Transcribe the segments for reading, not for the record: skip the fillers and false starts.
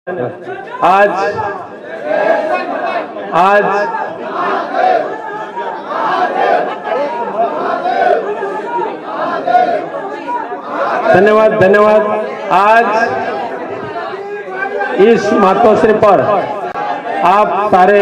आज आज धन्यवाद। आज इस मातोश्री पर आप सारे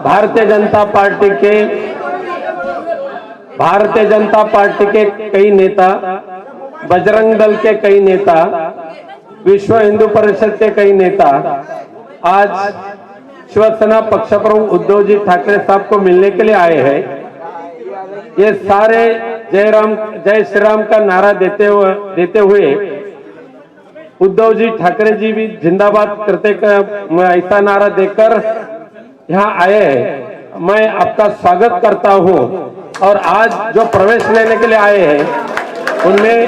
भारतीय जनता पार्टी के कई नेता, बजरंग दल के कई नेता, विश्व हिंदू परिषद के कई नेता आज शिवसेना पक्ष प्रमुख उद्धव जी ठाकरे साहब को मिलने के लिए आए हैं। ये सारे जय श्री राम का नारा देते हुए उद्धव जी ठाकरे जी भी जिंदाबाद करते ऐसा नारा देकर यहाँ आए हैं। मैं आपका स्वागत करता हूँ और आज जो प्रवेश लेने के लिए आए हैं उनमें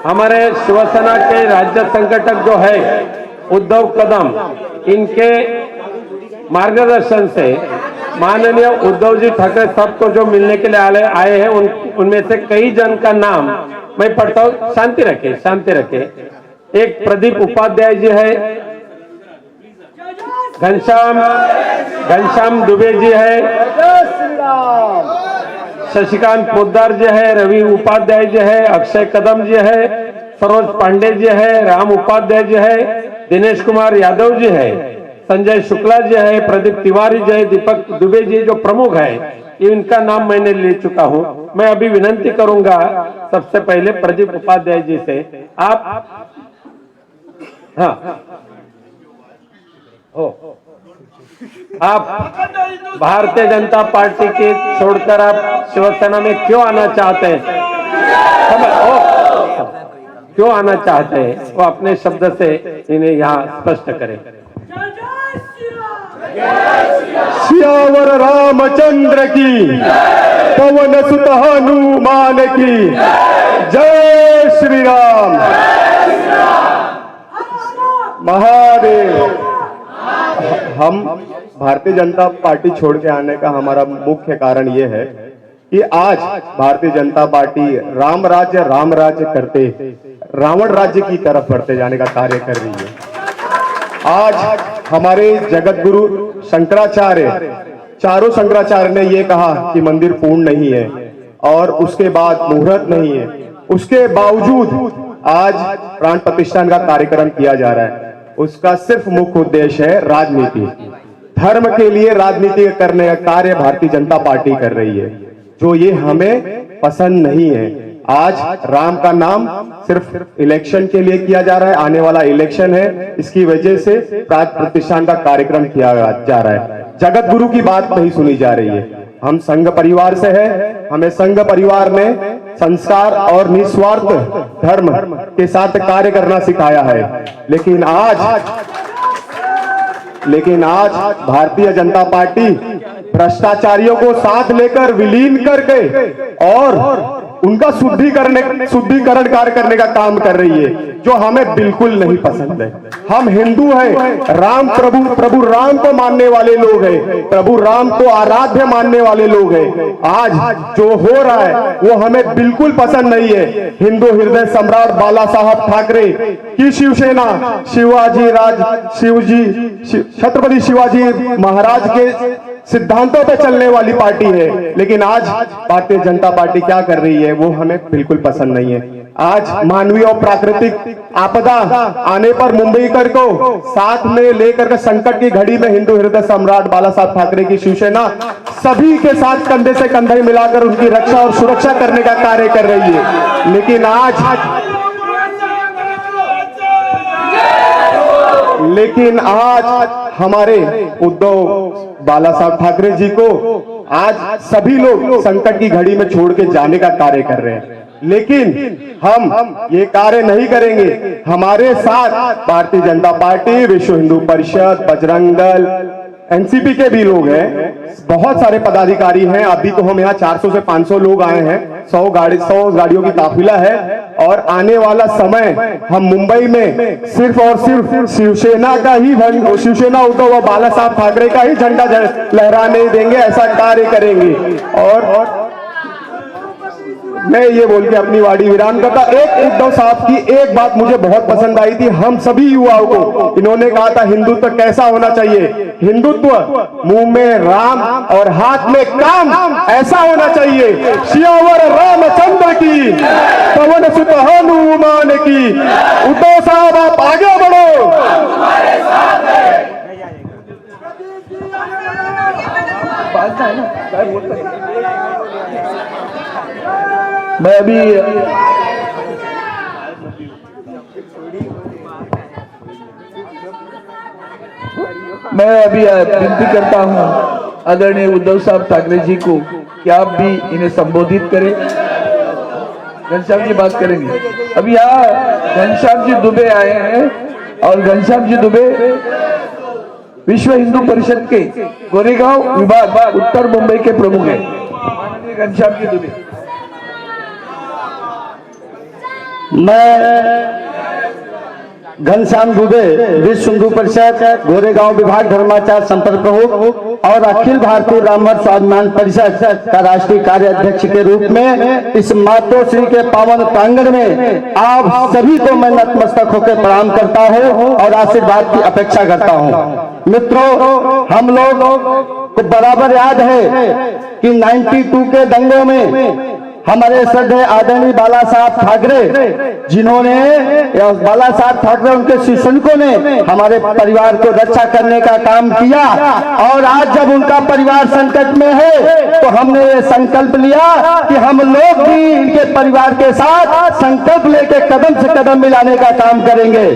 हमारे शिवसेना के राज्य संगठक जो है उद्धव कदम, इनके मार्गदर्शन से माननीय उद्धव जी ठाकरे साहब को जो मिलने के लिए आए हैं उनमें से कई जन का नाम मैं पढ़ता हूँ। शांति रखे। एक प्रदीप उपाध्याय जी है, घनश्याम दुबे जी है, शशिकांत पोद्दार जी है, रवि उपाध्याय जी है, अक्षय कदम जी है, सरोज पांडे जी है, राम उपाध्याय जी है, दिनेश कुमार यादव जी है, संजय शुक्ला जी है, प्रदीप तिवारी जी है, दीपक दुबे जी जो प्रमुख है, इनका नाम मैंने ले चुका हूं। मैं अभी विनंती करूंगा सबसे पहले प्रदीप उपाध्याय जी से, आप आप भारतीय जनता पार्टी के छोड़कर आप शिवसेना में क्यों आना चाहते हैं? क्यों आना चाहते हैं वो अपने शब्द से इन्हें यहाँ स्पष्ट करें। सियावर रामचंद्र की, पवन सुत हनुमान की, जय श्री राम। महादेव। हम भारतीय जनता पार्टी छोड़ के आने का हमारा मुख्य कारण ये है कि आज भारतीय जनता पार्टी राम राज्य करते रावण राज्य की तरफ बढ़ते जाने का कार्य कर रही है। आज हमारे जगत गुरु शंकराचार्य, चारों शंकराचार्य ने ये कहा कि मंदिर पूर्ण नहीं है और उसके बाद मुहूर्त नहीं है, उसके बावजूद आज प्राण प्रतिष्ठान का कार्यक्रम किया जा रहा है। उसका सिर्फ मुख्य उद्देश्य है राजनीति, धर्म के लिए राजनीति करने का कार्य भारतीय जनता पार्टी कर रही है, जो ये हमें पसंद नहीं है। आज राम का नाम सिर्फ इलेक्शन के लिए किया जा रहा है, आने वाला इलेक्शन है, इसकी वजह से प्राण प्रतिष्ठान का कार्यक्रम किया जा रहा है। जगत गुरु की बात नहीं सुनी जा रही है। हम संघ परिवार से है, हमें संघ परिवार ने संस्कार और निस्वार्थ धर्म के साथ कार्य करना सिखाया है। लेकिन आज भारतीय जनता पार्टी भ्रष्टाचारियों को साथ लेकर विलीन करके और उनका शुद्धिकरण कार्य करने का काम कर रही है, जो हमें बिल्कुल नहीं पसंद है। हम हिंदू हैं, राम प्रभु राम को मानने वाले लोग हैं, प्रभु राम को आराध्य मानने वाले लोग हैं। आज जो हो रहा है वो हमें बिल्कुल पसंद नहीं है। हिंदू हृदय सम्राट बाला साहब ठाकरे की शिवसेना छत्रपति शिवाजी महाराज के सिद्धांतों पे चलने वाली पार्टी है, लेकिन आज भारतीय जनता पार्टी क्या कर रही है वो हमें बिल्कुल पसंद नहीं है। आज मानवीय और प्राकृतिक आपदा आने पर मुंबईकर को साथ में लेकर के संकट की घड़ी में हिंदू हृदय सम्राट बाला साहब ठाकरे की शिवसेना सभी के साथ कंधे से कंधे मिलाकर उनकी रक्षा और सुरक्षा करने का कार्य कर रही है। लेकिन आज हमारे उद्धव बाला साहब ठाकरे जी को आज सभी लोग संकट की घड़ी में छोड़ के जाने का कार्य कर रहे हैं, लेकिन हम ये कार्य नहीं करेंगे। हमारे साथ भारतीय जनता पार्टी, विश्व हिंदू परिषद, बजरंग दल, एनसीपी के भी लोग हैं, बहुत सारे पदाधिकारी हैं। अभी तो हम यहाँ 400 से 500 लोग आए हैं, 100 गाड़ियों की काफिला है और आने वाला समय हम मुंबई में सिर्फ और सिर्फ शिवसेना का ही शिवसेना उद्धव बाला साहब ठाकरे का ही झंडा लहराने देंगे, ऐसा कार्य करेंगे। और मैं ये बोल के अपनी वाड़ी वीरान करता। एक उद्धव साहब की एक बात मुझे बहुत पसंद आई थी, हम सभी युवाओं को इन्होंने कहा था हिंदुत्व कैसा होना चाहिए, हिंदुत्व मुंह में राम और हाथ में काम ऐसा होना चाहिए। सियावर रामचंद्र की, पवन सुत हनुमान की। उद्धव साहब आप आगे बढ़ो। मैं अभी विनती करता हूं आदरणीय उद्धव साहब ठाकरे जी को कि आप भी इन्हें संबोधित करें। घनश्याम जी बात करेंगे। अभी यहाँ घनश्याम जी दुबे आए हैं और घनश्याम जी दुबे विश्व हिंदू परिषद के गोरेगांव विभाग उत्तर मुंबई के प्रमुख हैं। माननीय घनश्याम जी दुबे। मैं घनश्याम दुबे विश्व हिंदू परिषद गोरेगांव विभाग धर्माचार संपर्क प्रमुख और अखिल भारतीय ब्राह्मण स्वाभिमान परिषद का राष्ट्रीय कार्याध्यक्ष के रूप में इस मातोश्री के पावन प्रांगण में आप सभी को मैं नतमस्तक होकर प्रणाम करता हूं और आशीर्वाद की अपेक्षा करता हूं। मित्रों, हम लोग को बराबर याद है कि 92 के दंगों में हमारे श्रद्धेय आदरणीय बाला साहब ठाकरे, जिन्होंने बाला साहब ठाकरे उनके शिष्यों ने हमारे परिवार को रक्षा करने का काम किया और आज जब उनका परिवार संकट में है तो हमने ये संकल्प लिया कि हम लोग भी इनके परिवार के साथ संकल्प लेके कदम से कदम मिलाने का काम करेंगे।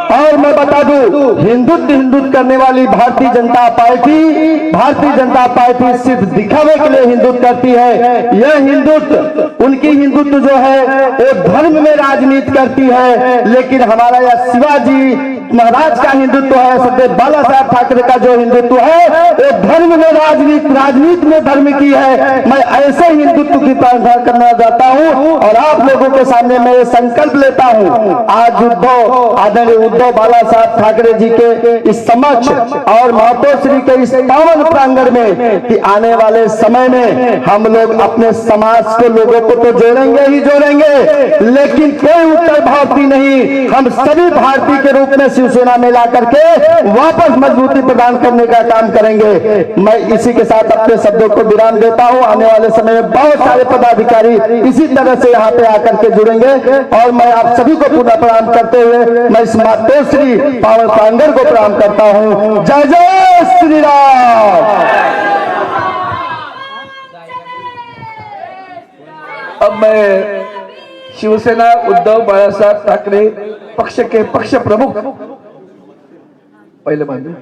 और मैं बता दूं, हिंदुत्व करने वाली भारतीय जनता पार्टी सिर्फ दिखावे के लिए हिंदुत्व करती है। यह हिंदुत्व, उनकी हिंदुत्व जो है वो धर्म में राजनीति करती है, लेकिन हमारा यह शिवाजी महाराज का हिंदुत्व है, सदैव बाला साहब ठाकरे का जो हिंदुत्व है वो धर्म में राजनीति में धर्म की है। मैं ऐसे हिंदुत्व की प्रार्थना करना चाहता हूं और आप लोगों के सामने मैं ये संकल्प लेता हूं। आज आदरणीय उद्धव बाला साहब ठाकरे जी के इस समक्ष और मातोश्री के इस पावन प्रांगण में कि आने वाले समय में हम लोग अपने समाज के लोगों को तो जोड़ेंगे ही जोड़ेंगे, लेकिन कोई उत्तर भारतीय नहीं, हम सभी भारतीय के रूप में शिवसेना में ला करके वापस मजबूती प्रदान करने का काम करेंगे। मैं इसी के साथ अपने शब्दों को विराम देता हूं। आने वाले समय में बहुत सारे पदाधिकारी इसी तरह से यहाँ पे आकर के जुड़ेंगे और मैं आप सभी को पुनः प्रणाम करते हुए मैं इस मातोश्री पावन प्रांगण को प्रणाम करता हूं। जय जय श्री राम। अब मैं शिवसेना उद्धव बाला साहब ठाकरे पक्ष के पक्ष प्रमुख पहले मान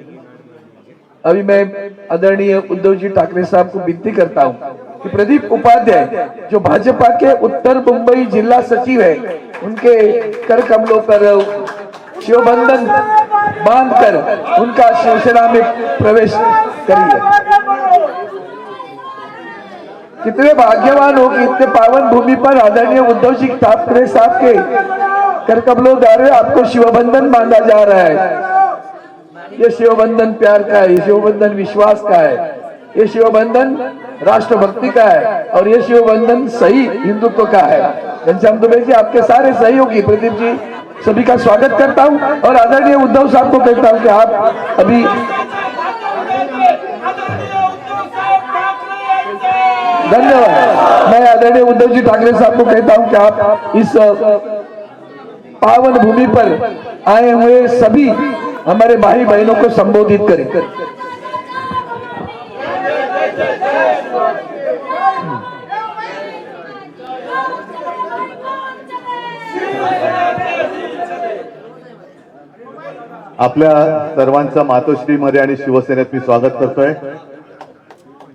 अभी मैं आदरणीय उद्धव जी ठाकरे साहब को विनती करता हूं कि प्रदीप उपाध्याय जो भाजपा के उत्तर मुंबई जिला सचिव है, उनके कर कमलों पर शिवबंधन बांधकर उनका शिवसेना में प्रवेश करिए। कितने भाग्यवान हो कि इतने पावन भूमि पर आदरणीय उद्धव जी ठाकरे साहब के कर कमलों द्वारा आपको शिवबंधन बांधा जा रहा है। ये शिवबंधन प्यार का है, ये शिवबंधन विश्वास का है, ये शिवबंधन राष्ट्रभक्ति का है और ये शिवबंधन सही हिंदुत्व का है। घनश्याम दुबे जी आपके सारे सहयोगी, प्रदीप जी सभी का स्वागत करता हूं और आदरणीय उद्धव साहब को कहता हूं कि आप अभी धन्यवाद। मैं आदरणीय उद्धव जी ठाकरे साहब को कहता हूं कि आप इस पावन भूमि पर आए हुए सभी हमारे भाई बहनों को संबोधित करें। आपल्या सर्वांचं मातोश्रीमध्ये आणि शिवसेनेत मी स्वागत करतोय।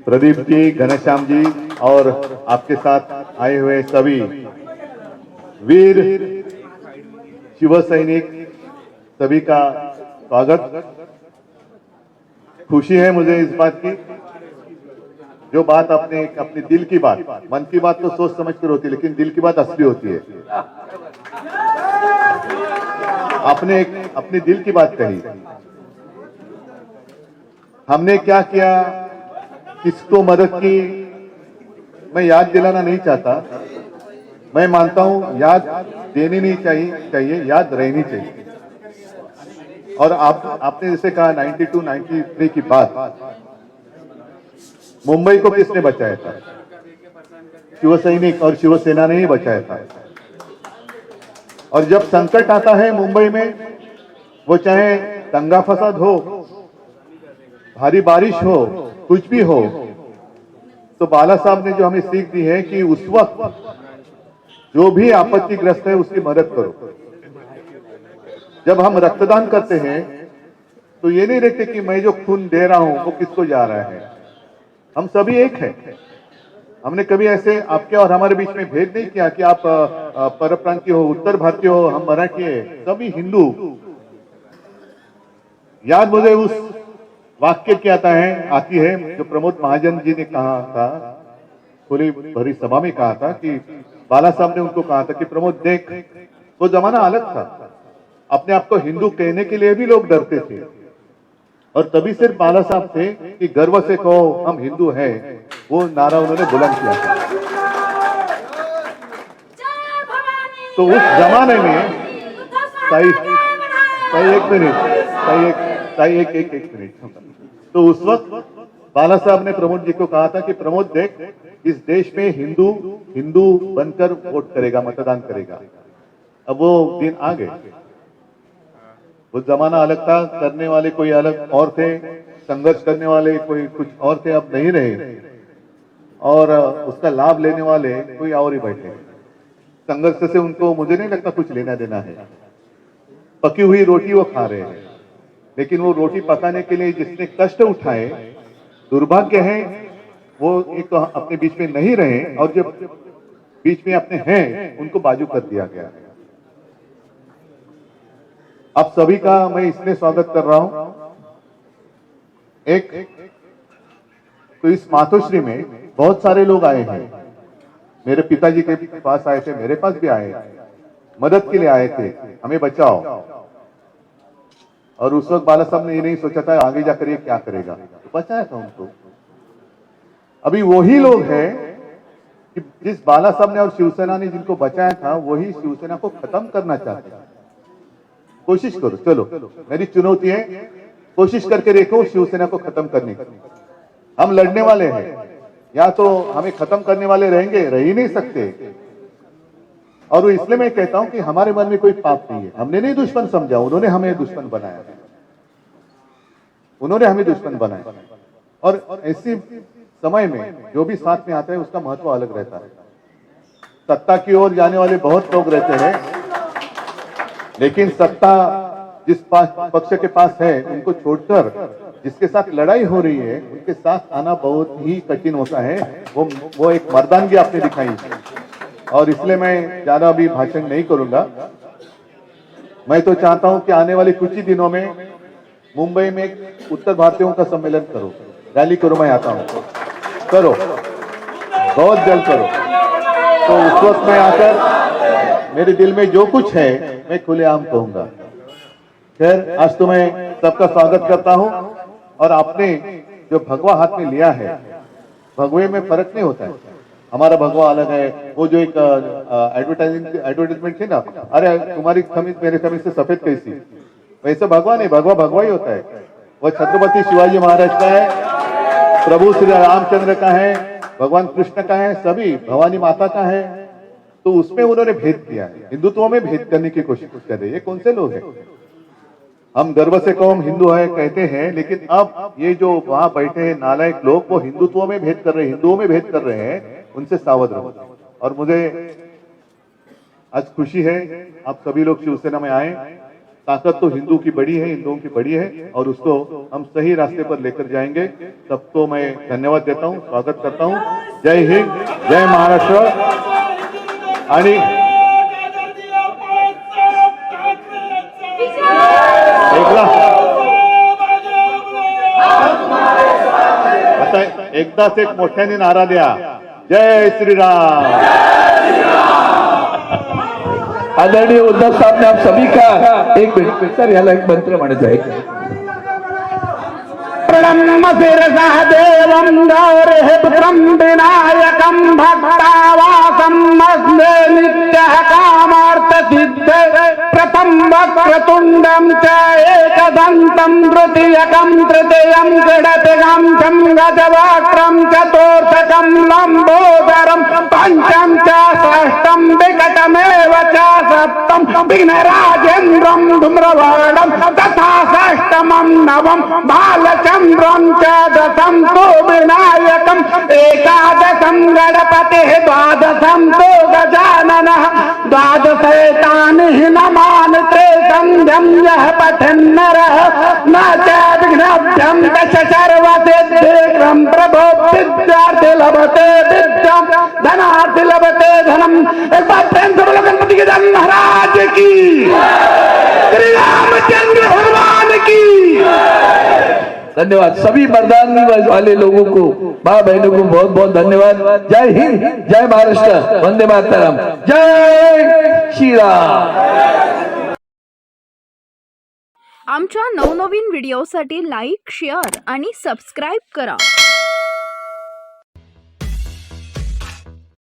प्रदीप जी, घनश्याम जी और आपके साथ आए हुए सभी वीर शिव सैनिक सभी का स्वागत। खुशी है मुझे इस बात की, जो बात अपने दिल की बात, मन की बात तो सोच समझ कर होती है, लेकिन दिल की बात असली होती है। आपने अपनी दिल की बात कही, हमने क्या किया, किसको मदद की, मैं याद दिलाना नहीं चाहता, मैं मानता हूं याद देनी नहीं चाहिए, याद रहनी चाहिए। और आपने जैसे कहा 92, 93 की बात, मुंबई को किसने बचाया था? शिवसैनिक और शिवसेना ने ही बचाया था। और जब संकट आता है मुंबई में, वो चाहे दंगा फसाद हो, भारी बारिश हो, कुछ भी हो, तो बाला साहब ने जो हमें सीख दी है कि उस वक्त जो भी आपत्तिग्रस्त है उसकी मदद करो। जब हम रक्तदान करते हैं तो ये नहीं देखते कि मैं जो खून दे रहा हूं वो किसको जा रहा है, हम सभी एक हैं। हमने कभी ऐसे आपके और हमारे बीच में भेद नहीं किया कि आप परप्रांतीय हो, उत्तर भारतीय हो, हम मराठी है, सभी हिंदू। याद मुझे उस वाक्य की आती है जो प्रमोद महाजन जी ने कहा था, खुली भरी सभा में कहा था कि बाला साहब ने उनको कहा था कि प्रमोद देख, वो जमाना अलग था, अपने आप को हिंदू कहने के लिए भी लोग डरते थे, और तभी सिर्फ बाला साहब थे कि गर्व से कहो हम हिंदू हैं, वो नारा उन्होंने बुलंद किया था। तो उस जमाने में एक मिनट, तो उस वक्त बाला साहब ने प्रमोद जी को कहा था कि प्रमोद देख, इस देश में हिंदू बनकर वोट करेगा, मतदान करेगा। अब वो दिन आ गए, वो जमाना अलग था, करने वाले कोई अलग और थे, संघर्ष करने वाले कोई कुछ और थे, अब नहीं रहे, और उसका लाभ लेने वाले कोई और ही बैठे। संघर्ष से उनको मुझे नहीं लगता कुछ लेना देना है। पकी हुई रोटी वो खा रहे हैं, लेकिन वो रोटी पकाने के लिए जिसने कष्ट उठाए, दुर्भाग्य है वो एक अपने बीच में नहीं रहे, और जो बीच में अपने हैं उनको बाजू कर दिया गया है। आप सभी का मैं इसलिए स्वागत कर रहा हूं, एक तो इस मातोश्री में बहुत सारे लोग आए हैं, मेरे पिताजी के पास आए थे, मेरे पास भी आए, मदद के लिए आए थे, हमें बचाओ। और उस वक्त बाला साहब ने ये नहीं सोचा था आगे जाकर ये क्या करेगा, तो बचाया था उनको। अभी वही लोग हैं कि जिस बाला साहब ने और शिवसेना ने जिनको बचाया था, वही शिवसेना को खत्म करना चाहते हैं। कोशिश करो, चलो मेरी चुनौती है, कोशिश करके देखो शिवसेना को खत्म करने की। हम लड़ने वाले हैं, या तो हमें खत्म करने वाले रहेंगे, रह ही नहीं सकते। और वो इसलिए मैं कहता हूं कि हमारे मन में कोई पाप नहीं है, हमने नहीं दुश्मन समझा, उन्होंने हमें दुश्मन बनाया, उन्होंने हमें दुश्मन बनाया। और ऐसी समय में जो भी साथ में आता है उसका महत्व अलग रहता है। सत्ता की ओर जाने वाले बहुत लोग रहते हैं, लेकिन सत्ता जिस पक्ष के पास है उनको छोड़कर जिसके साथ लड़ाई हो रही है उनके साथ आना बहुत ही कठिन होता है। वो एक मर्दानगी आपने दिखाई, और इसलिए मैं ज्यादा अभी भाषण नहीं करूंगा। मैं तो चाहता हूं कि आने वाले कुछ ही दिनों में मुंबई में एक उत्तर भारतीयों का सम्मेलन करो, रैली करो, मैं आता हूं, करो, बहुत जल्द करो। तो उस वक्त मैं आकर मेरे दिल में जो कुछ है मैं खुलेआम कहूंगा। खैर, आज तो मैं सबका स्वागत करता हूं, और आपने जो भगवा हाथ में लिया है, भगवे में फर्क नहीं होता है, हमारा भगवा अलग है। वो जो एक एडवर्टाइजमेंट थी ना, अरे तुम्हारी कमीज मेरे कमीज से सफेद कैसी, वैसे भगवा नहीं, भगवा भगवा ही होता है। वो छत्रपति शिवाजी महाराज का है, प्रभु श्री रामचंद्र का है, भगवान कृष्ण का है, सभी भवानी माता का है। तो उसमें उन्होंने भेद किया है, हिंदुत्व में भेद करने की कोशिश कर रहे हैं। ये कौन से लोग हैं? हम गर्व से कौम हिंदू है कहते हैं, लेकिन अब ये जो वहां बैठे हैं नालायक लोग, वो हिंदुत्व में भेद कर रहे हैं, हिंदुओं में भेद कर रहे हैं, उनसे सावध रहो। और मुझे आज खुशी है आप सभी लोग शिवसेना में आए। ताकत तो हिंदू की बड़ी है, हिंदुओं की बड़ी है, और उसको हम सही रास्ते पर लेकर जाएंगे। सबको मैं धन्यवाद देता हूं, स्वागत करता हूं। जय हिंद, जय महाराष्ट्र। आणि आता एकदाच एक मोठ्याने नारा द्या, जय श्रीराम। आदरणीय उद्धव साहब ने आप सभी का एक मिनट सर, याला एक मंत्र म्हणायचं आहे। प्रणम्य शिरसा देवं गौरव पुत्रं विनायक तारकं भक्तावासं मस्मे नित्यः कामार्थसिद्धे प्रथम वक्रतुण्डं च एकदन्तं तृतीयकं तृतीयं गणपतिगं गजवक्त्रं चतुर्थकं लम्बोदरं पंचम च षष्ठं विकटमेव च सप्तम विघ्नराजेन्द्रं धूम्रवर्णं तथा षष्ठमं नवम बालचन्द्रं च दशम तो विनायकम् एकादशं गणपतिः द्वादशं तो गजाननः द्वादशैतानि नमान्ते संध्यं यः पठन्नरः न च विघ्नभ्यं दश सर्वसिद्धिं प्रभो विद्यार्थी लभते विद्यां धनार्थी लभते धनम। एक बार प्रेम से बोलो गणपति के जन्म महाराज की, श्री रामचंद्र भगवान की। धन्यवाद। सभी मर्दानगी वाले लोगों को, माँ बहनों को बहुत बहुत धन्यवाद। जय हिंद, जय महाराष्ट्र, वंदे मातरम, जय श्री राम। आमच्या नवनवीन व्हिडिओसाठी लाईक, शेअर आणि सबस्क्राईब करा।